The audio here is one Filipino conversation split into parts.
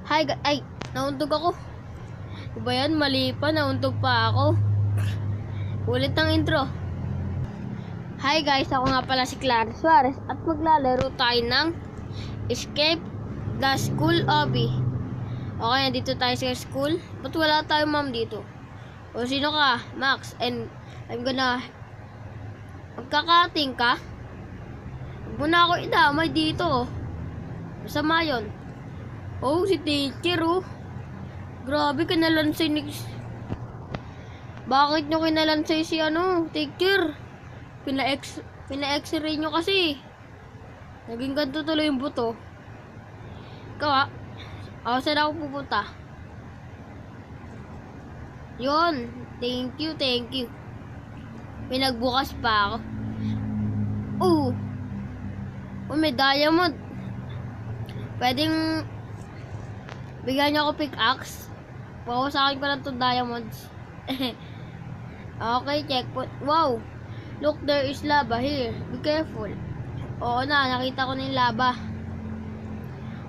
Ay, nauntog ako. Diba yan? Mali pa, nauntog pa ako. Ulit ng intro. Hi guys, ako nga pala si Clara Suarez at maglalaro tayo ng Escape the School Obby. Okay, nandito tayo sa school. Ba't wala tayo ma'am dito? O sino ka? Max. And I'm gonna... Magkakating ka? Huwag mo na ako idamay dito. Masama yun. Oh, si teacher oh. Grabe, kinalansay ni... Bakit nyo kinalansay si teacher? Pina-x-ray nyo kasi. Naging ganito tuloy yung buto. Ikaw saan ako pupunta? Yun. Thank you. Pinagbukas pa ako. Oh, may diamond. Pwedeng bigyan niyo ako pickaxe. Pakusakin ko lang itong diamonds. Okay, checkpoint. Wow! Look, there is lava here. Be careful. Oo na, nakita ko na yung lava.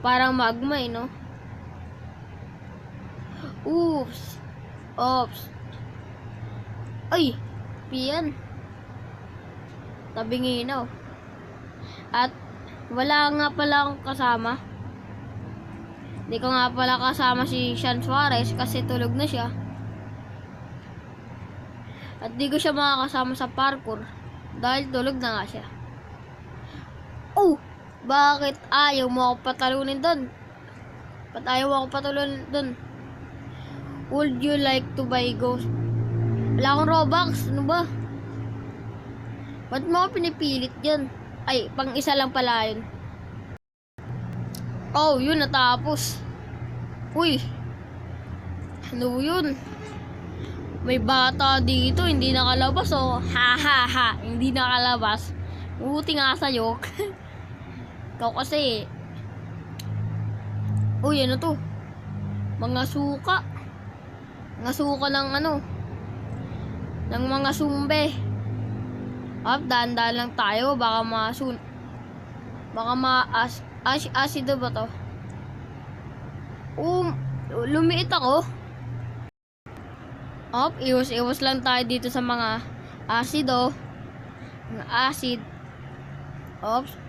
Parang magma no? Oops. Ay! Piyan. Tabing inaw. At wala nga pala akong kasama. Hindi ko nga pala kasama si Sean Suarez kasi tulog na siya. At di ko siya makakasama sa parkour dahil tulog na nga siya. Oh! Bakit ayaw mo ako patalunin doon? Ba't ayaw mo ako patalunin doon? Would you like to buy ghost? Wala akong Robux. Ano ba? Ba't mo ako pinipilit dyan? Ay, pang isa lang pala yun. Oh, yun, natapos. Uy. Ano yun? May bata dito, hindi nakalabas, oh. Ha. Hindi nakalabas. Buti nga sa'yo. Ikaw kasi. Uy, ano to? Mga suka. Mga suka ng ng mga sumbe. Daan-daan lang tayo. Baka asido ba to? Lumiit ako. Iwas lang tayo dito sa mga asido. Mga acid.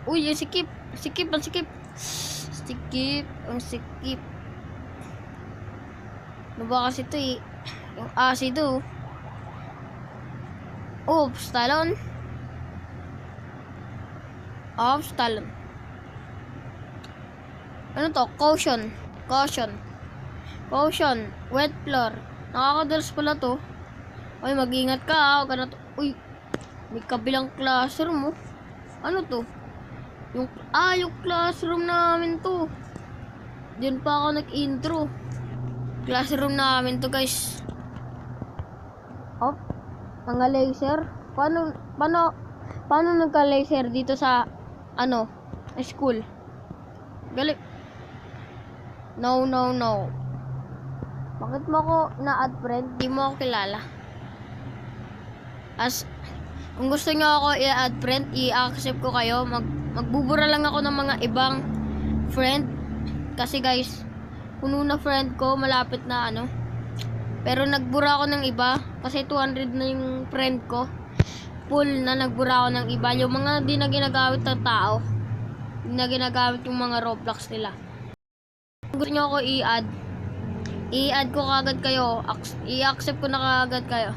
Uy, yung sikip. Ang sikip. Ano ba kasi ito eh? Yung asido. Talon. Talon. Ano to? Caution. Wet floor. Nakakadalas pala to. Uy, mag-ingat ka. Huwag ka na to. Uy, may kabilang classroom oh. Ano to? Yung classroom namin to. Diyan pa ako nag-intro. Classroom namin to, guys. Mga laser. Paano nagka-laser dito sa school? Galing. No. Bakit mo ako na-add friend? Di mo ako kilala. Kung gusto nyo ako i-add friend, i-accept ko kayo. Magbubura lang ako ng mga ibang friend. Kasi guys, puno na friend ko, malapit na Pero nagbura ako ng iba. Kasi 200 na yung friend ko. Full na nagbura ako ng iba. Yung mga di na ginagamit ng tao. Di na ginagamit yung mga Roblox nila. Kung gusto nyo ako i-add ko kagad kayo. I-accept ko na kagad kayo.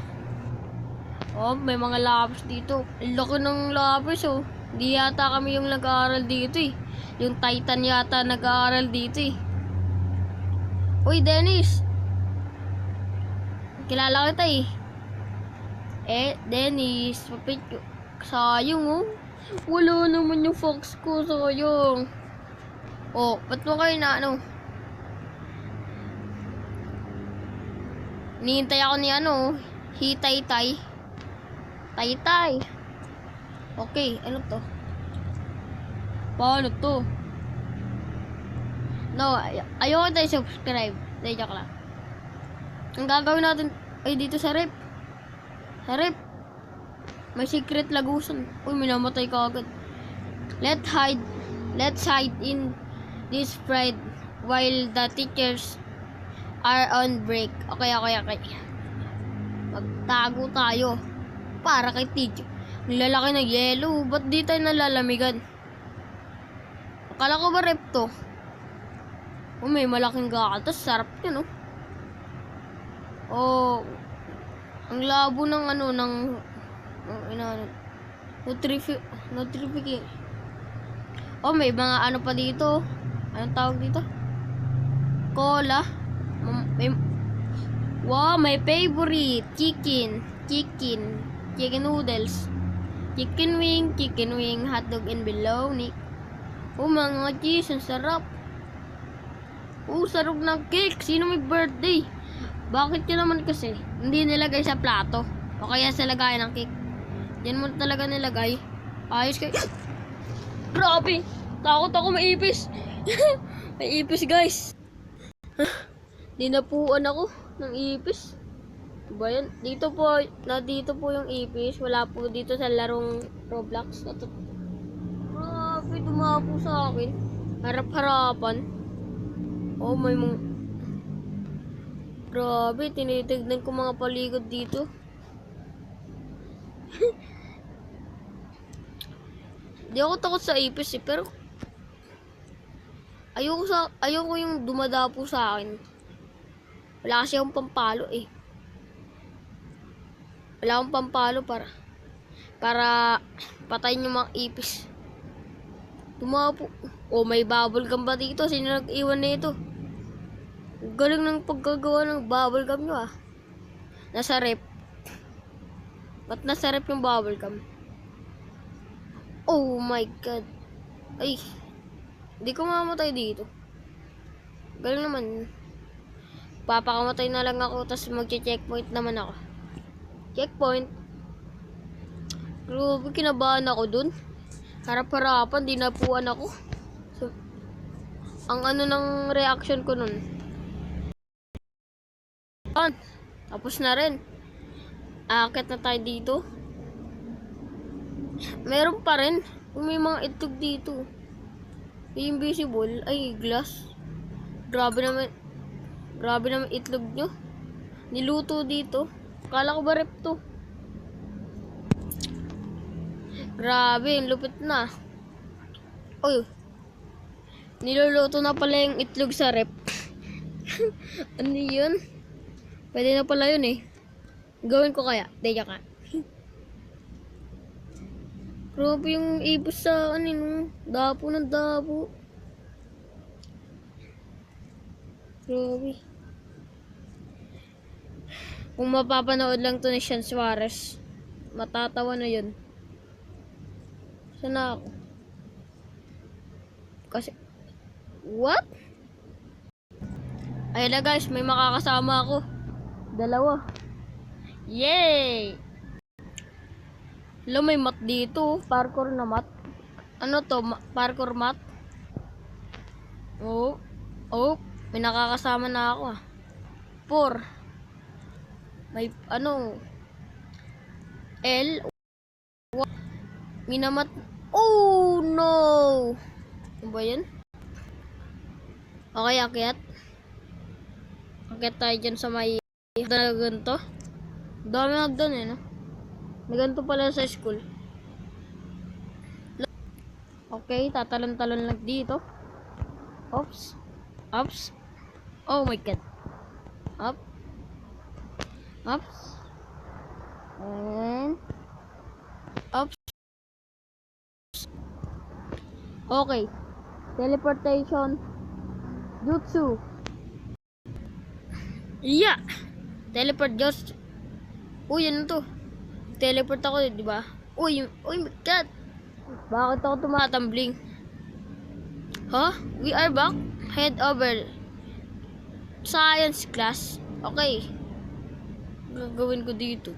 May mga labs dito. Laki ng labs oh. Di yata kami yung nag-aaral dito eh. Yung Titan yata nag-aaral dito eh. Uy, Dennis. Kilala kita eh. Dennis. Sayang oh. Wala naman yung fox ko. Sayang. Ba't mo kayo na Nihintay ako ni Hitay-tay. Tay-tay. Okay, ano to? Paano to? No, ayoko tayo subscribe. Dahil joke lang. Ang gagawin natin ay dito sa rep. May secret lagusan. Uy, minamatay ka agad. Let's hide in this spread. while the teachers are on break. Okay. Magtago tayo. Para kay teacher. Ang lalaki ng yellow. Ba't di tayo nalalamigan? Akala ko ba rep to? Oh, may malaking gatas. Sarap yun, oh. Oh, ang labo ng notification. Oh, may mga ano pa dito. Anong tawag dito? Cola. Wow, my favorite. Chicken noodles. Chicken wing, hotdog and bologna. Oh, mga cheese, ang sarap. Oh, sarap ng cake. Sino may birthday? Bakit yun naman kasi? Hindi nilagay sa plato. O kaya sa lagayan ng cake. Yan mo talaga nilagay. Ayos kayo. Grabe! Takot ako maipis. May ipis, guys. Dinapuan ako ng ipis. Diba yan? Dito po yung ipis. Wala po dito sa larong Roblox. Grabe, dumapo sa akin. Harap-harapan. Oh, may mga... Grabe, tinitignan ko mga paligid dito. Di ako takot sa ipis eh, pero... Ayoko yung dumadapo sa akin. Wala kasi akong pampalo eh. Wala akong pampalo para patayin yung mga ipis. Tumapo. Oh, may bubble gum ba dito? Sino nag-iwan na ito? Galing ng paggagawa ng bubble gum nyo ah. Nasa rep. Ba't nasa rep yung bubble gum? Oh my god. Ay. Hindi ko mamatay dito. Galing naman. Papakamatay na lang ako, tapos magche-checkpoint naman ako. Checkpoint. Grabe, kinabahan ako dun. Harap-harapan, dinapuan ako. So, ang ano ng reaction ko nun. Tapos na rin. Aakit na tayo dito. Meron pa rin. May mga itlog dito. Invisible. Ay, glass. Grabe naman itlog nyo. Niluto dito. Kala ko ba rep to? Grabe, lupit na. Oy. Niluluto na pala yung itlog sa rep. Ano yun? Pwede na pala yun eh. Gawin ko kaya? Daya ka. Grabe yung ibos sa dapo ng dapo. Grabe. Kung mapapanood lang to ni Sean Suarez, matatawa na yun. Sana ako. Kasi, what? Ayun na guys, may makakasama ako. 2. Yay! Hello, may mat dito. Parkour na mat. Ano to? Parkour mat? Oh. May nakakasama na ako ah. 4. May L. Minamat. Oh no! Ano ba yan? Okay, akyat. Akyat tayo dyan sa may ganito. Dami hagdan eh, no? May ganito pala sa school. Okay, tatalon-talon lang dito. Oops. Oh my god. Up. And ups. Okay. Teleportation. Jutsu. Yeah. Teleport just. Uy, ano to? Teleport ako, di ba? Uy, my god. Bakit ako tumatambling? Huh? We are back. Head over. Science class. Okay. Gagawin ko dito.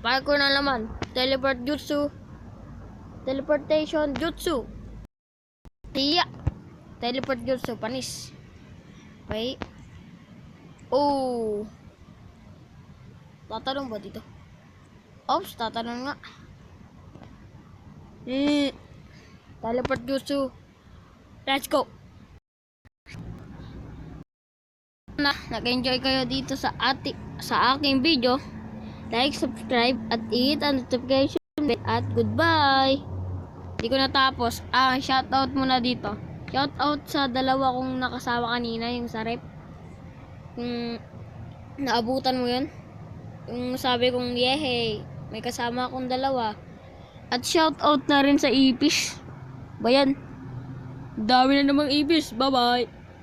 Parkour na naman. Teleport jutsu. Teleportation jutsu. Tiya. Teleport jutsu. Panis. Okay. Oh. Tatalong ba dito? Oops, tatalong nga. Teleport jutsu. Let's go. na nag-enjoy kayo dito sa aking video, like, subscribe, at hit ang notification bell, at goodbye. Hindi ko natapos. Shoutout muna dito. Shoutout sa dalawa kong nakasama kanina, yung sa rep. Kung naabutan mo yun. Yung sabi kong yehey, may kasama akong dalawa. At shoutout na rin sa ipis. Bayan. Dami na namang ipis. Bye-bye.